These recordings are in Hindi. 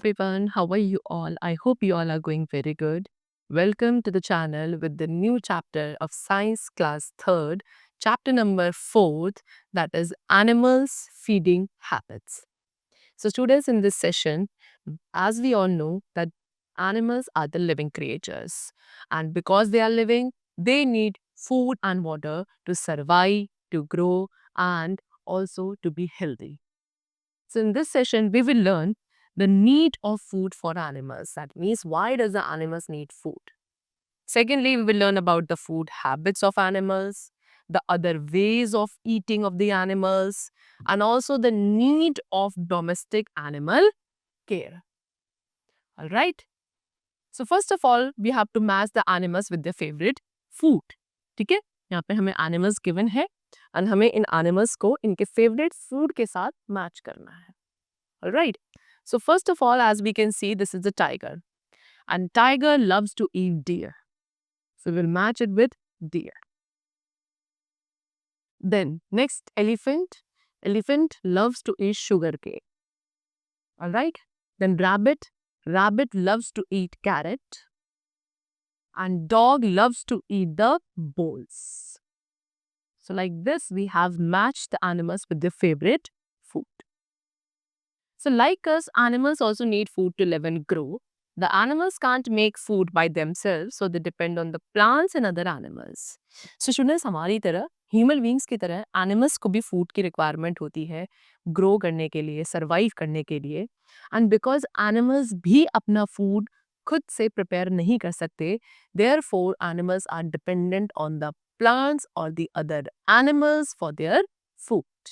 everyone, how are you all? I hope you all are going very good. Welcome to the channel with the new chapter of Science Class 3rd, chapter number 4th, that is Animals Feeding Habits. So, students, in this session, as we all know, that animals are the living creatures, and because they are living, they need food and water to survive, to grow, and also to be healthy. So in this session, we will learn the need of food for animals. That means why does the animals need food? Secondly, we will learn about the food habits of animals, the other ways of eating of the animals, and also the need of domestic animal care. All right. So first of all, we have to match the animals with their favorite food. ठीक है? यहाँ पे हमें animals given है and हमें इन animals को इनके favorite food के साथ match करना है. All right. So first of all, as we can see, this is the tiger. And tiger loves to eat deer. So we'll match it with deer. Then next, elephant. Elephant loves to eat sugarcane. All right. Then rabbit. Rabbit loves to eat carrot. And dog loves to eat the bones. So like this, we have matched the animals with their favorite food. So like us, animals also need food to live and grow. The animals can't make food by themselves, so they depend on the plants and other animals. So students, हमारी तरह ह्यूमन बींग्स की तरह एनिमल्स को भी फूड की रिक्वायरमेंट होती है ग्रो करने के लिए, सर्वाइव करने के लिए. एंड बिकॉज एनिमल्स भी अपना फूड खुद से प्रिपेयर नहीं कर सकते, therefore animals are dependent on the plants or the other animals for their food.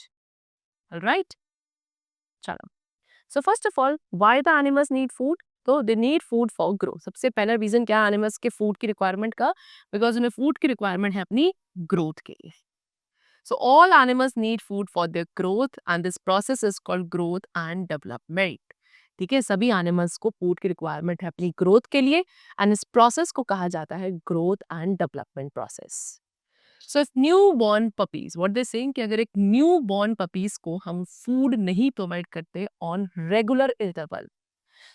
Alright? चलो. So first of all, why the animals need food? तो they need food for growth. सबसे पहला रीजन क्या है एनिमल्स के फूड की रिक्वायरमेंट का? बिकॉज उन्हें फूड की रिक्वायरमेंट है अपनी ग्रोथ के लिए. So all animals need food for their growth and this process is called growth and development. ठीक है, सभी एनिमल्स को फूड की रिक्वायरमेंट है अपनी ग्रोथ के लिए एंड इस प्रोसेस को कहा जाता है growth and development process. So if new born puppies what they saying कि अगर एक न्यू बॉर्न पपीज को हम फूड नहीं प्रोवाइड करते ऑन रेगुलर इंटरवल,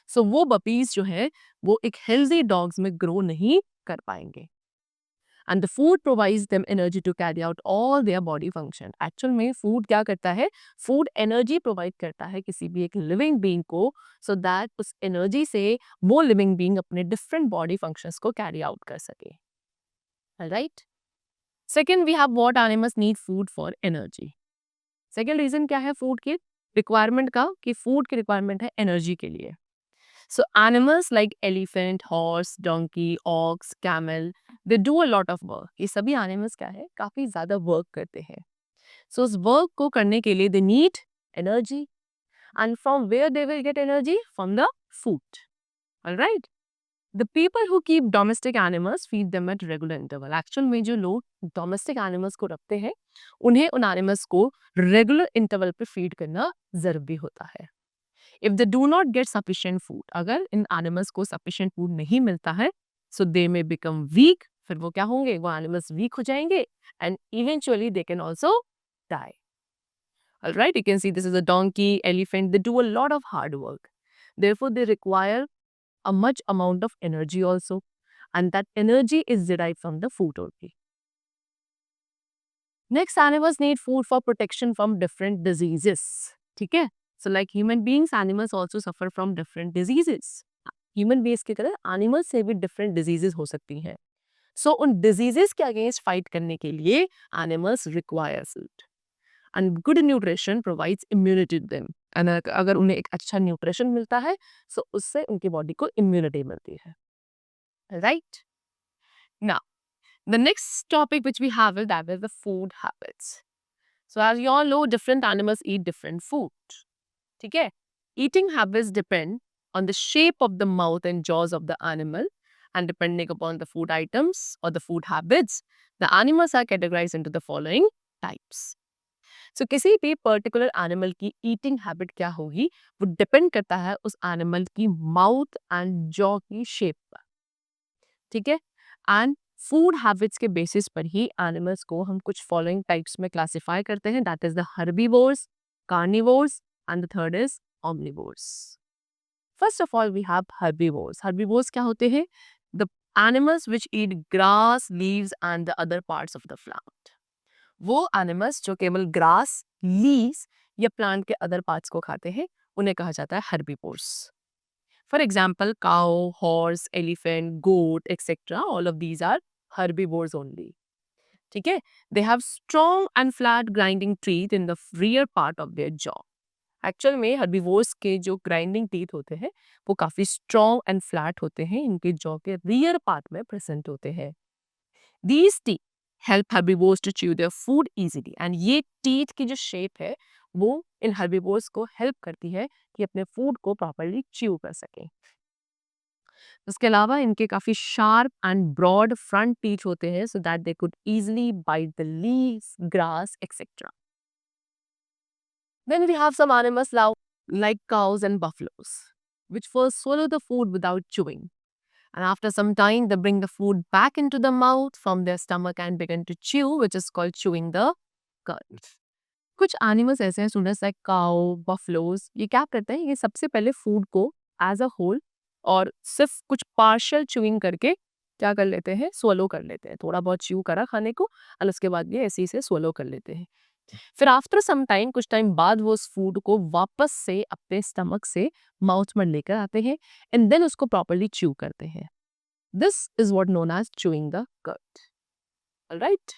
सो वो पपीज जो है वो एक हेल्दी डॉग्स में ग्रो नहीं कर पाएंगे. And the food provides them energy to carry out all their body function. Actual में फूड क्या करता है? फूड एनर्जी प्रोवाइड करता है किसी भी एक लिविंग बीइंग को, सो दैट उस एनर्जी से वो लिविंग बीइंग अपने डिफरेंट बॉडी फंक्शंस को कैरी आउट कर सके. Right. Second, we have what animals need food for energy. Second reason क्या है फूड की रिक्वायरमेंट का? कि फूड की रिक्वायरमेंट है एनर्जी के लिए. So animals like elephant, horse, donkey, ox, camel, they do a lot of work. ये सभी एनिमल्स क्या है? काफी ज्यादा वर्क करते हैं. सो उस वर्क को करने के लिए they need energy and from where they will get energy? From the food. Alright. The people who keep domestic animals feed them at regular interval. Actual में जो लोग डोमेस्टिक एनिमल्स को रखते हैं उन्हें उन एनिमल्स को रेगुलर इंटरवल पे फीड करना जरूरी होता है. If they do not gate sufficient food, अगर इन एनिमल्स को सफिशिएंट फूड नहीं मिलता है, सो दे मे बिकम वीक. फिर वो क्या होंगे? वो एनिमल्स वीक हो जाएंगे and eventually they can also die. Alright, you can see this is a donkey, elephant, they do a lot of hard work. Therefore, they require a much amount of energy also, and that energy is derived from the food only. Next, animals need food for protection from different diseases. ठीक है? So like human beings, animals also suffer from different diseases. Human beings की तरह animals से भी different diseases हो सकती हैं. So उन diseases के against fight करने के लिए animals require food. And good nutrition provides immunity to them. And अगर उन्हें एक अच्छा न्यूट्रिशन मिलता है, so उससे उनकी बॉडी को इम्यूनिटी मिलती है. Right? Now, the next topic which we have is that is the food habits. So as you all know, different animals eat different food. ठीक है? Eating habits depend on the shape of the mouth and jaws of the animal, and depending upon the food items or the food habits, the animals are categorized into the following types. So किसी भी पर्टिकुलर एनिमल की ईटिंग हैबिट क्या होगी वो डिपेंड करता है उस एनिमल की माउथ एंड जॉ की शेप पर. ठीक है? एंड फूड हैबिट्स के बेसिस पर ही एनिमल्स को हम कुछ फॉलोइंग टाइप्स में क्लासिफाई करते हैं. That is the herbivores, carnivores and the third is omnivores. First of all we have herbivores. Herbivores क्या होते हैं? The animals which eat grass, leaves and the other parts of the plant. वो एनिमल्स जो केवल ग्रास, लीव्स या प्लांट के अदर पार्ट्स को खाते हैं, उन्हें कहा जाता है herbivores. For example cow, horse, elephant, goat et cetera, all of these are herbivores only. ठीक है. They have strong and flat grinding teeth in the rear part of their jaw. Actual में हर्बीवोर्स के जो ग्राइंडिंग टीथ होते हैं वो काफी स्ट्रॉन्ग एंड फ्लैट होते हैं, इनके जॉ के रियर पार्ट में प्रेजेंट होते हैं. These teeth help herbivores to chew their food easily. And ये टीथ की जो शेप है वो इन हर्बीवोर्स को हेल्प करती है कि अपने फूड को प्रॉपर्ली च्यू कर सकें. उसके अलावा इनके काफी sharp and broad front teeth होते हैं so that they could easily bite the leaves, grass et cetera. Then we have some animals now, like cows and buffaloes, which first swallow the food without chewing. And after some time, they bring the food back into the mouth from their stomach and begin to chew, which is called chewing the cud. कुछ एनिमल्स ऐसे हैं स्टूडेंट्स लाइक काउ, बफलोज, ये क्या करते हैं? ये सबसे पहले फूड को एज अ होल और सिर्फ कुछ पार्शियल च्यूइंग करके क्या कर लेते हैं? स्वलो कर लेते हैं. थोड़ा बहुत च्यू करा खाने को और उसके बाद ये ऐसे ही से स्वलो कर लेते हैं. फिर आफ्टर सम टाइम, कुछ टाइम बाद वो उस फूड को वापस से अपने स्टमक से माउथ में लेकर आते हैं एंड देन उसको प्रॉपर्ली च्यू करते हैं. This is what known as chewing the cud. Alright.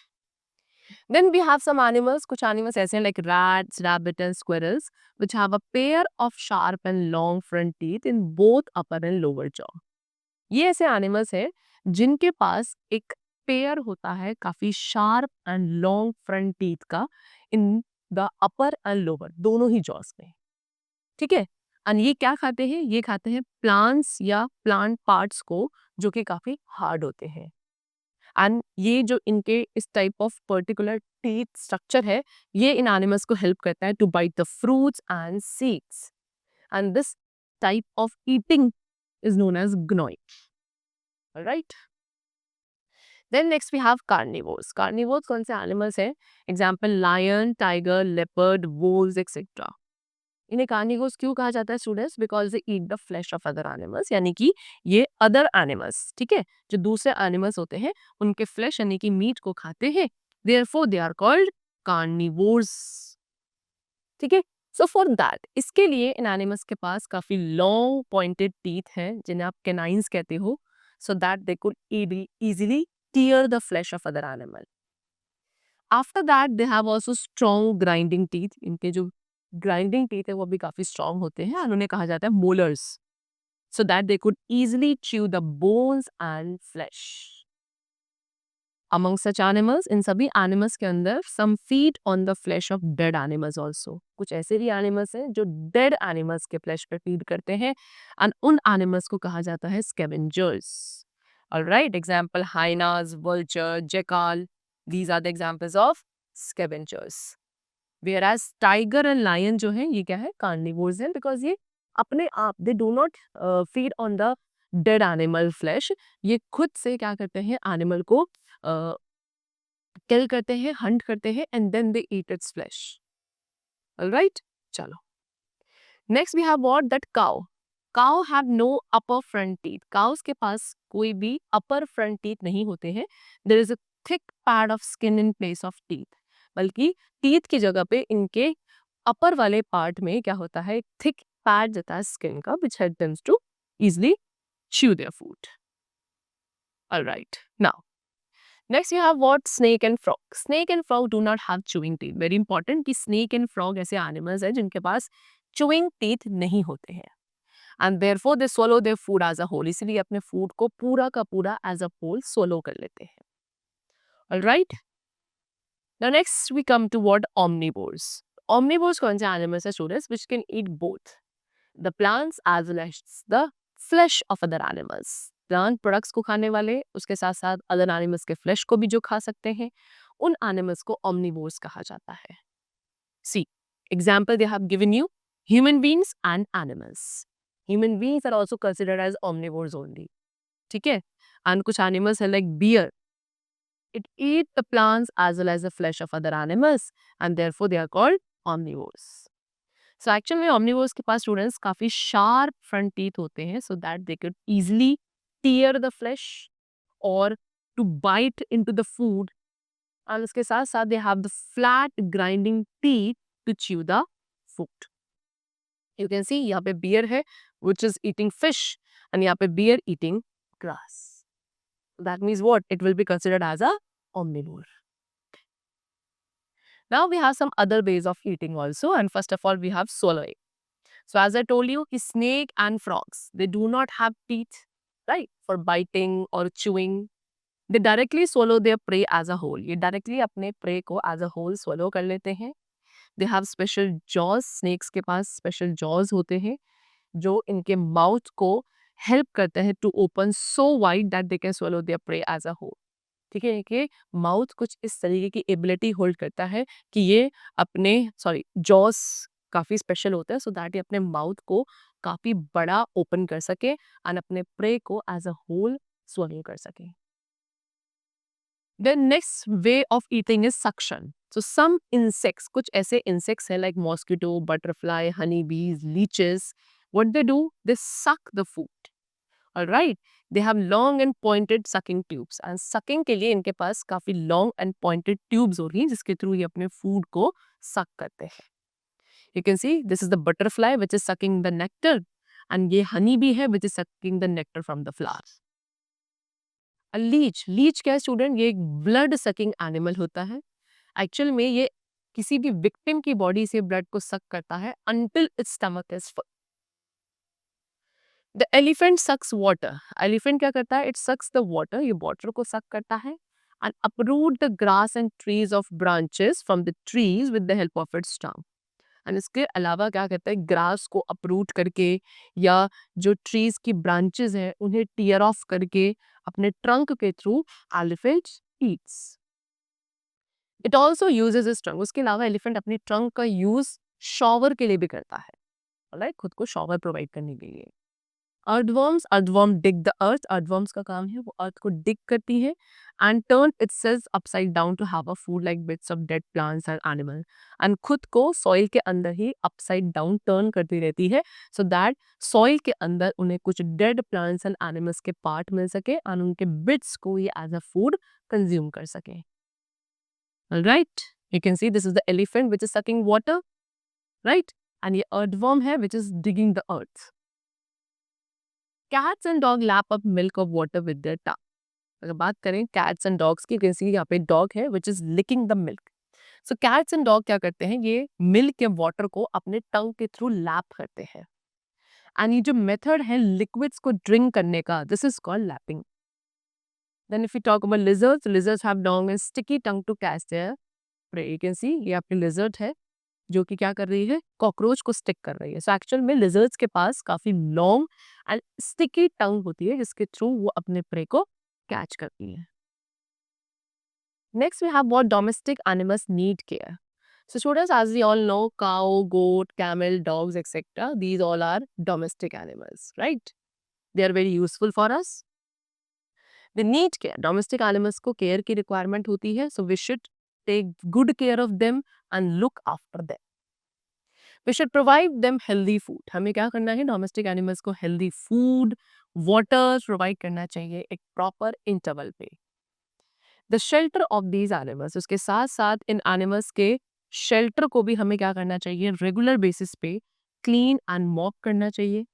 Then we have some animals. कुछ एनिमल्स ऐसे हैं like rats, rabbit and squirrels which have a pair of sharp and long front teeth in both upper and lower jaw. ये ऐसे एनिमल्स हैं जिनके पास एक पेयर होता है काफी sharp and long front teeth का in the upper and lower, दोनों ही जॉस में. ठीक है. एंड ये क्या खाते हैं? ये खाते हैं प्लांट्स या प्लांट पार्ट्स को जो कि काफी हार्ड होते हैं. एंड ये जो इनके इस type of particular teeth structure है, ये इन एनिमल्स को हेल्प करता है to bite the fruits and seeds. And this type of eating is known as gnawing. Alright. Then next we have carnivores. Carnivores कौन से एनिमल्स हैं? Example lion, tiger, leopard, wolves etcetera. इन्हें कार्निवोर्स क्यों कहा जाता है students? Because they eat the flesh of other animals, यानी कि ये अदर एनिमल्स, ठीक है, जो दूसरे एनिमल्स होते हैं उनके फ्लैश यानी कि मीट को खाते हैं. Therefore they are called carnivores. ठीक है. सो फॉर दैट, इसके लिए इन एनिमल्स के पास काफी लॉन्ग पॉइंटेड टीथ हैं जिन्हें आप कैनाइंस कहते हो, so that they could easily tear the flesh of other animal. After that, they have also strong grinding teeth. इनके जो grinding teeth है वो भी काफी strong होते हैं और उन्हें कहा जाता है molars, so that they could easily chew the bones and flesh. Among such animals, इन सभी animals के अंदर some feed on the flesh of dead animals also. कुछ ऐसे भी animals हैं जो dead animals के flesh पर feed करते हैं and उन animals को कहा जाता है scavengers. Alright, example hyenas, vulture, jackal. These are the examples of scavengers. Whereas tiger and lion जो हैं ये क्या है? Carnivores हैं, because ये अपने आप they do not feed on the dead animal flesh. ये खुद से क्या करते हैं? Animal को kill करते हैं, hunt करते हैं and then they eat its flesh. Alright, चलो. Next we have what? That cow. Cow have no upper front teeth. Cows के पास कोई भी upper front teeth नहीं होते हैं. There is a thick pad of skin in place of teeth. बल्कि teeth की जगह पे इनके upper वाले part में क्या होता है? thick pad जाता है skin का, which helps them to easily chew their food. Alright. Now, next you have what? Snake and frog. Snake and frog do not have chewing teeth. Very important कि snake and frog ऐसे animals हैं जिनके पास chewing teeth नहीं होते हैं. And therefore they swallow their food as a whole. इसलिए अपने food को पूरा का पूरा as a whole swallow कर लेते हैं. Alright. Now next we come to what? Omnivores. Omnivores कौन से animals हैं students? Which can eat both the plants as well as the flesh of other animals. Plant products को खाने वाले, उसके साथ साथ other animals के flesh को भी जो खा सकते हैं, उन animals को omnivores कहा जाता है. See, example they have given you, human beings and animals. Human beings are also considered as omnivores only. ठीक है. And कुछ animals है like bear. It eat the plants as well as the flesh of other animals and therefore they are called omnivores. So actual में omnivores के पास स्टूडेंट्स काफी शार्प फ्रंट टीथ होते हैं so that they could easily tear the flesh or to bite into the food, and उसके साथ साथ they have the flat grinding teeth to chew the food. You can see यहाँ पे bear है which is eating fish and यहाँ पे bear eating grass. That means what? It will be considered as a omnivore. Now we have some other ways of eating also, and first of all we have swallowing. So as I told you, snake and frogs, they do not have teeth, right, for biting or chewing. They directly swallow their prey as a whole. ये directly अपने prey को as a whole swallow कर लेते हैं. They have special jaws. Snakes के पास special jaws होते हैं जो इनके mouth को help करते हैं to open so wide that they can swallow their prey as a whole. ठीक है कि माउथ कुछ इस तरीके की एबिलिटी होल्ड करता है कि ये अपने जॉस काफ़ी स्पेशल होता है सो दैट ये अपने माउथ को काफ़ी बड़ा ओपन कर सके एंड अपने प्रे को एज अ होल स्वलो कर सके. The next way of eating is suction. So some insects, कुछ ऐसे इंसेक्ट्स हैं like mosquito, butterfly, honey bees, leeches, what they do, they suck the food. Alright, they have long and pointed sucking tubes and sucking के लिए इनके पास काफी long and pointed tubes होती हैं जिसके थ्रू ये अपने food को suck करते हैं. You can see this is the butterfly which is sucking the nectar and ये honey bee है which is sucking the nectar from the flowers. A leech क्या है स्टूडेंट? ये एक blood sucking animal होता है. Actual में ये किसी भी victim की body से blood को suck करता है until its stomach is full. The elephant sucks water. Elephant क्या करता है? इट सक्स द वाटर, ये वाटर को सक करता है and uproot the grass and trees of branches from the trees with the help of its tongue. And इसके अलावा क्या कहता है? ग्रास को अपरूट करके या जो ट्रीज की ब्रांचेस हैं उन्हें टीयर ऑफ करके अपने ट्रंक के through elephant eats. It also uses is trunk. उसके अलावा एलिफेंट अपने ट्रंक का यूज शॉवर के लिए भी करता है, राइट, खुद को शॉवर प्रोवाइड करने के लिए. Earthworm dig the earth. Earthworms का काम है वो अर्थ को डिग करती है and turn itself upside down to have a food like bits of dead plants and animal. And खुद को सॉइल के अंदर ही अपसाइड डाउन टर्न करती रहती है सो दैट सॉइल के अंदर उन्हें कुछ डेड प्लांट्स एंड एनिमल्स के पार्ट मिल सके एंड उनके बिट्स को ये एज अ फूड कंज्यूम कर सके. Right, you can see this is the elephant which is sucking water, right, and ये अर्थवर्म है which is digging the earth. Cats and dog lap up milk of water with their tongue. अगर बात करें cats and dogs की, कैसे यहाँ पे dog है which is licking the milk. So cats and dog क्या करते हैं? ये milk या water को अपने tongue के through lap करते हैं. And ये जो method है liquids को drink करने का, this is called lapping. Then if we talk about lizards, lizards have long and sticky tongue to catch their prey. You can see ये आपकी lizard है जो कि क्या कर रही है? कॉकरोच को स्टिक कर रही है. सो एक्चुअल में लिजर्ड्स के पास काफी लॉन्ग एंड स्टिकी टंग होती है जिसके थ्रू वो अपने प्रे को कैच करती है. Next we have what domestic animals need care. So students, as we all know, cow, goat, camel, dogs, etc. These all are domestic animals, right? They are very useful for us. They need care. Domestic animals को care की requirement होती है. So we should take good care of them and look after them. We should provide them healthy food. हमें क्या करना है? डोमेस्टिक एनिमल्स को हेल्दी फूड, वाटर प्रोवाइड करना चाहिए एक प्रॉपर इंटरवल पे. The shelter of these animals, उसके साथ साथ इन एनिमल्स के शेल्टर को भी हमें क्या करना चाहिए? रेगुलर बेसिस पे क्लीन एंड मॉप करना चाहिए.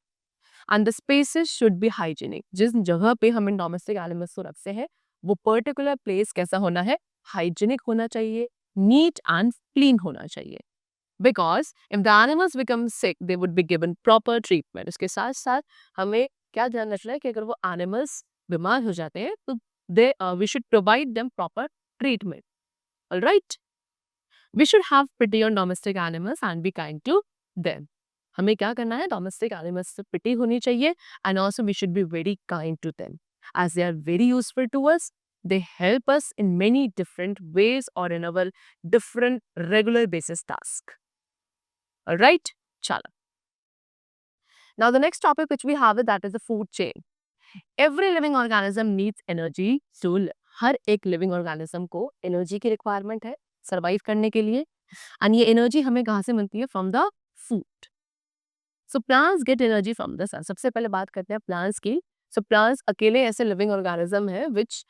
And the spaces should be hygienic. जिस जगह पे हम इन डोमेस्टिक एनिमल्स को रखते हैं वो पर्टिकुलर प्लेस कैसा होना है? हाइजीनिक होना चाहिए, नीट एंड क्लीन होना चाहिए. Because if the animals become sick, they would be given proper treatment. इसके साथ साथ हमें क्या ध्यान रखना है कि अगर वो animals बीमार हो जाते हैं तो we should provide them proper treatment. All right? We should have pity on domestic animals and be kind to them. हमें क्या करना है? Domestic animals से pity होनी चाहिए and also we should be very kind to them. As they are very useful to us, they help us in many different ways or in our different regular basis tasks. Alright? Chala. Now the next topic which we have that is the food chain. Every living organism needs energy to live. हर एक living organism को energy की requirement है survive करने के लिए. And ये energy हमें कहाँ से मिलती है? From the food. So plants get energy from the sun. सबसे पहले बात करते हैं plants की. So plants अकेले ऐसे living organism है which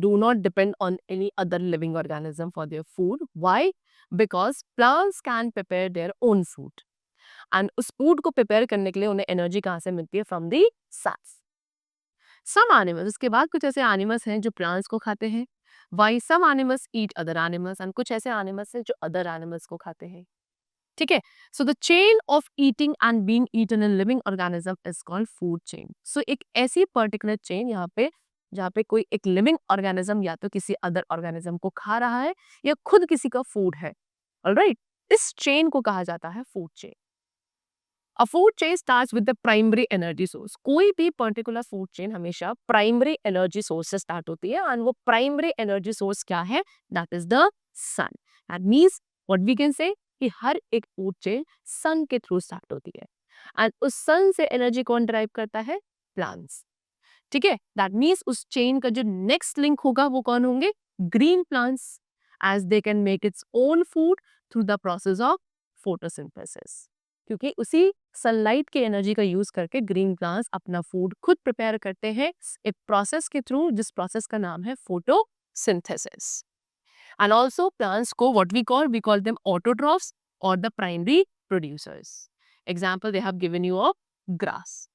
do not depend on any other living organism for their food. Why? Because plants can prepare their own food. And उस food को prepare करने के लिए उन्हें energy कहाँ से मिलती है? From the sun. Some animals, उसके बाद कुछ ऐसे animals हैं जो plants को खाते हैं. Why some animals eat other animals and कुछ ऐसे animals हैं जो other animals को खाते हैं. ठीक है. So the chain of eating and being eaten in living organism is called food chain. So एक ऐसी particular chain यहाँ पे जहाँ पे कोई एक living organism या तो किसी other organism को खा रहा है या खुद किसी का food है. Alright? इस chain को कहा जाता है food chain. A food chain starts with the primary energy source. कोई भी particular food chain हमेशा primary energy source से start होती है and वो primary energy source क्या है? That is the sun. That means what we can say कि हर एक food chain sun के through start होती है and उस sun से energy कौन derive करता है? Plants. ठीक है. That means उस chain का जो next link होगा वो कौन होंगे? Green plants as they can make its own food through the process of photosynthesis. क्योंकि उसी सनलाइट के एनर्जी का यूज करके ग्रीन प्लांट्स अपना फूड खुद प्रिपेयर करते हैं एक प्रोसेस के थ्रू जिस प्रोसेस का नाम है फोटोसिंथेसिस. एंड आल्सो प्लांट्स को what we call them autotrophs और the primary producers. Example they have given you of grass.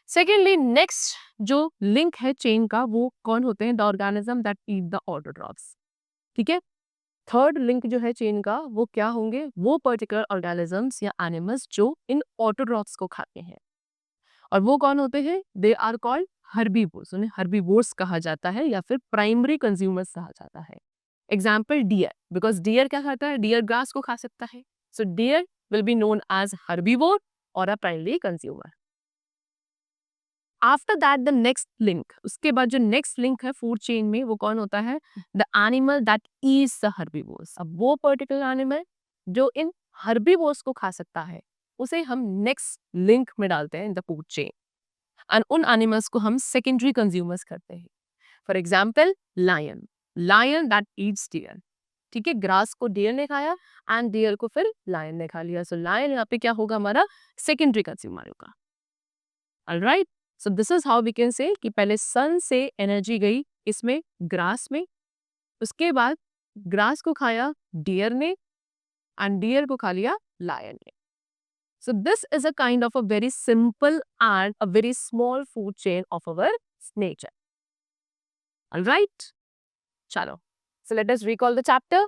Secondly next जो लिंक है चेन का वो कौन होते हैं? The organism that eat the autotrophs. ठीक है. थर्ड लिंक जो है चेन का वो क्या होंगे? वो पर्टिकुलर ऑर्गेनिजम्स या एनिमल्स जो इन ऑटोट्रॉफ्स को खाते हैं. और वो कौन होते हैं? They are called herbivores. उन्हें हर्बीवोर्स कहा जाता है या फिर प्राइमरी कंज्यूमर्स कहा जाता है. Example dear. बिकॉज डियर क्या खाता है? डियर ग्रास को खा सकता है. So deer will be known as herbivore और a primary consumer. After that the next link, उसके बाद जो नेक्स्ट लिंक है फूड चेन में वो कौन होता है? The animal that eats the herbivores. अब वो पर्टिकुलर एनिमल जो इन हर्बीवोर्स को खा सकता है उसे हम नेक्स्ट लिंक में डालते हैं in the food chain and उन एनिमल्स को हम सेकेंडरी कंज्यूमर्स करते हैं. For example lion. Lion that eats deer. ठीक है. ग्रास को डियर ने खाया एंड डियर को फिर लायन ने खा लिया. सो लायन यहाँ पे क्या होगा? हमारा सेकेंडरी कंज्यूमर होगा. Alright. So this is how we can say कि पहले सन से एनर्जी गई इसमें ग्रास में, उसके बाद ग्रास को खाया डियर ने एंड डियर को खा लिया लायन ने. So this is a kind of a very simple and a very small food chain of our nature. Alright? चलो. So let us recall the chapter.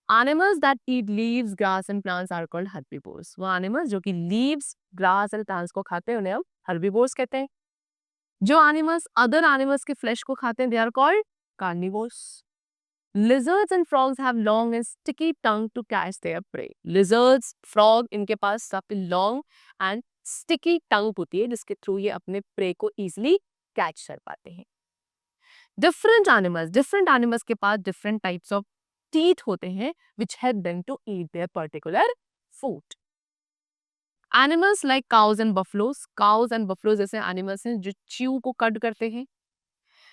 Animals that eat leaves, grass and plants are called herbivores. वो animals जो कि leaves, grass and plants को खाते हैं उन्हें हम herbivores कहते हैं. जो एनिमल्स अदर एनिमल्स के फ्लैश को खाते हैं they are called carnivores. Lizards and frogs have long and sticky tongue to catch their prey. Lizards, frog इनके पास काफी long and sticky tongue होती है जिसके थ्रू ये अपने prey को easily catch कर पाते हैं. Different animals के पास different types of teeth होते हैं which help them to eat their particular food. Animals like cows and buffaloes जैसे animals हैं जो chew को cut करते हैं.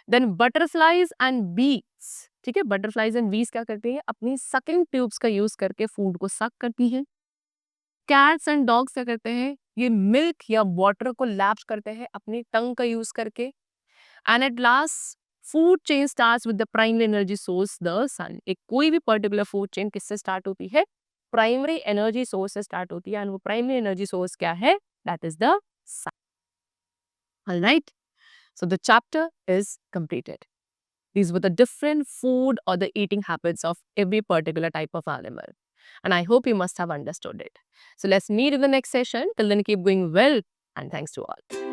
Then butterflies and bees. ठीक है. Butterflies and bees क्या करते हैं? अपनी sucking tubes का use करके food को suck करती हैं. Cats and dogs क्या करते हैं? ये milk या water को laps करते हैं अपनी tongue का use करके. And at last food chain starts with the primary energy source the sun. एक कोई भी particular food chain किससे start होती है? प्राइमरी एनर्जी सोर्स से स्टार्ट होती है एंड वो प्राइमरी एनर्जी सोर्स क्या है? That is the sun. Alright. So the chapter is completed. These were the different food or the eating habits of every particular type of animal. And I hope you must have understood it. So let's meet in the next session. Till then, keep going well and thanks to all.